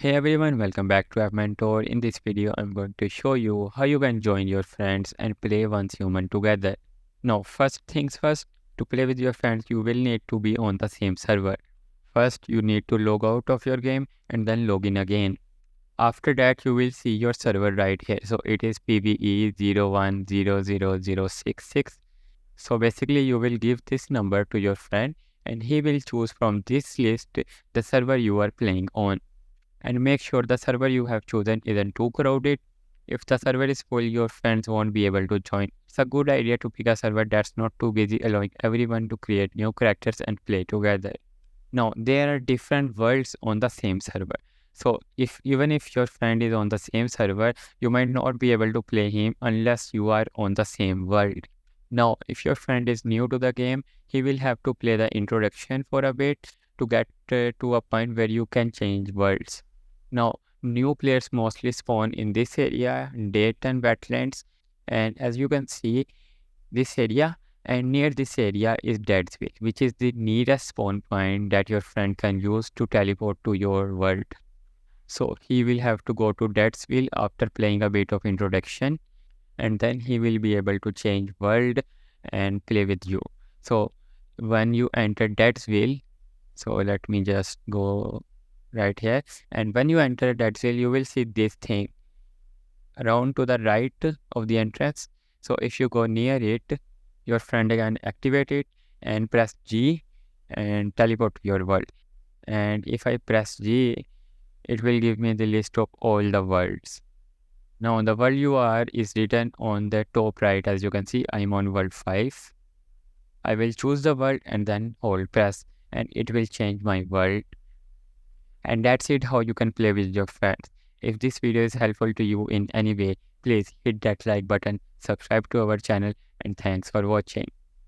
Hey everyone, welcome back to App Mentor. In this video, I'm going to show you how you can join your friends and play once human together. Now, first things first, to play with your friends, you will need to be on the same server. First, you need to log out of your game and then log in again. After that, you will see your server right here. So it is PVE 01000066. So basically, you will give this number to your friend and he will choose from this list the server you are playing on, and make sure the server you have chosen isn't too crowded. If the server is full, your friends won't be able to join. It's a good idea to pick a server that's not too busy, allowing everyone to create new characters and play together. Now, there are different worlds on the same server. So, if even if your friend is on the same server, you might not be able to play him unless you are on the same world. Now, if your friend is new to the game, he will have to play the introduction for a bit to get to a point where you can change worlds. Now, new players mostly spawn in this area, Date and Wetlands, and as you can see, this area and near this area is Deadsville, which is the nearest spawn point that your friend can use to teleport to your world. So he will have to go to Deadsville after playing a bit of introduction, and then he will be able to change world and play with you. So when you enter Deadsville, so let me just go right here. And when you enter that cell, you will see this thing around to the right of the entrance. So if you go near it, your friend can activate it and press G and teleport to your world. And if I press G, it will give me the list of all the worlds. Now the world you are is written on the top right. As you can see, I'm on world 5. I will choose the world and then hold press, and it will change my world. And that's it, how you can play with your friends. If this video is helpful to you in any way, please hit that like button, subscribe to our channel, and thanks for watching.